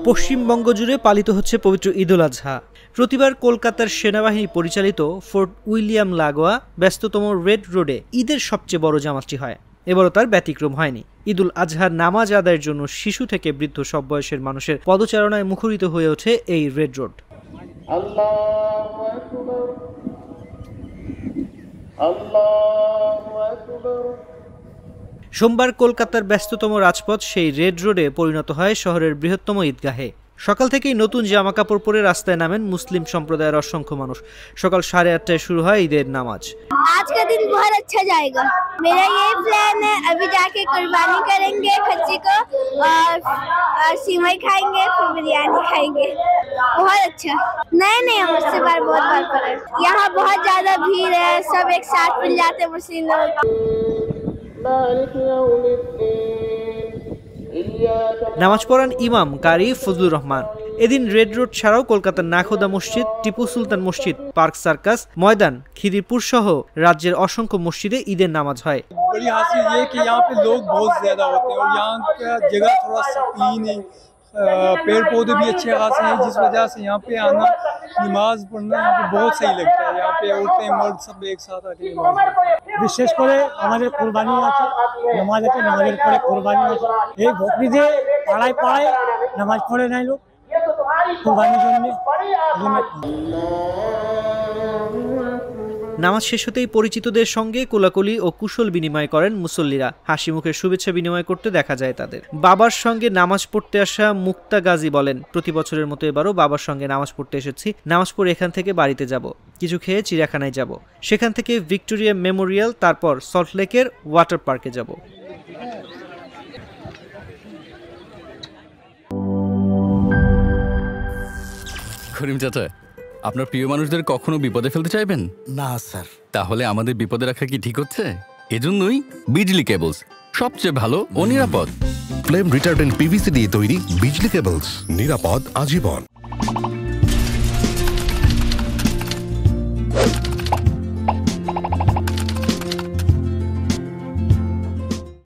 পশ্চিমবঙ্গ জুড়ে পালিত হচ্ছে পবিত্র ঈদুল আজহা। প্রতিবার কলকাতার সেনাবাহিনী পরিচালিত ফোর্ট উইলিয়াম লাগোয়া ব্যস্ততম রেড রোডে ঈদের সবচেয়ে বড় জামাতটি হয়। এবারও তার ব্যতিক্রম হয়নি। ঈদুল আজহার নামাজ আদায়ের জন্য শিশু থেকে বৃদ্ধ সব বয়সের মানুষের পদচারণায় মুখরিত হয়ে ওঠে এই রেড রোড। সোমবার কলকাতার ব্যস্ততম রাজপথ সেই রেড রোডে পরিণত হয় শহরের বৃহত্তম ঈদগাহে। সকাল থেকেই নতুন জামা কাপড় পরে রাস্তায় নামেন মুসলিম সম্প্রদায়ের অসংখ্য মানুষ। সকাল 8:30টায় শুরু হয় ঈদের নামাজ। आज का दिन बहुत अच्छा जाएगा। मेरा ये प्लान है, अभी जाके कुर्बानी करेंगे खच्ची को और सिवई खाएंगे, फिर बिरयानी खाएंगे। बहुत अच्छा। नहीं हम उससे बार बहुत बार पढ़े। यहाँ बहुत ज्यादा भीड़ है, सब एक साथ मिल जाते हैं मुस्लिम लोग। নামাজ পড়ান ইমাম কারি ফজলুর রহমান। এদিন রেড রোড ছাড়াও কলকাতার নাখোদা মসজিদ, টিপু সুলতান মসজিদ, পার্ক সার্কাস, ময়দান, খিদিরপুর সহ রাজ্যের অসংখ্য মসজিদে ঈদের নামাজ হয়। बड़ी हासिल ये कि यहाँ पे लोग बहुत ज्यादा होते हैं और यहाँ का जगह थोड़ा सा क्लीन है, पेड़ पौधे भी अच्छे खासे हैं, जिस वजह से यहाँ पे आना, नमाज पढ़ना यहाँ पे बहुत सही लगता है। यहाँ पे औरतें मर्द सब एक साथ आके नमाज বিশেষ করে আমাদের কুরবানি আছে, নামাজ আছে, নামাজের পরে কুরবানি আছে। এই বকরিদে পাড়ায় পাড়ায় নামাজ পড়ে নাই লোক কুরবানির জন্য। নামাজ শেষ হতেই পরিচিতদের সঙ্গে কোলাকুলি ও কুশল বিনিময় করেন মুসল্লিরা। হাসি মুখে শুভেচ্ছা বিনিময় করতে দেখা যায় তাদের। বাবার সঙ্গে নামাজ পড়তে আসা মুক্তা গাজী বলেন, প্রতি বছরের মতো এবারও বাবার সঙ্গে নামাজ পড়তে এসেছি। নামাজ পড়ে এখান থেকে বাড়িতে যাব, কিছু খেয়ে চিড়িয়াখানায় যাব, সেখান থেকে ভিক্টোরিয়া মেমোরিয়াল, তারপর সল্টলেকের ওয়াটার পার্কে যাব। করিম চাচা, আপনার প্রিয় মানুষদের কখনো বিপদে ফেলতে চাইবেন না স্যার। তাহলে আমাদের বিপদে রাখা কি ঠিক হচ্ছে? এজন্যই বিজলি কেবলস সবচেয়ে ভালো ও নিরাপদ। ফ্লেম রিটার্ডেন্ট পিভিসি দিয়ে তৈরি বিজলি কেবলস, নিরাপদ আজীবন।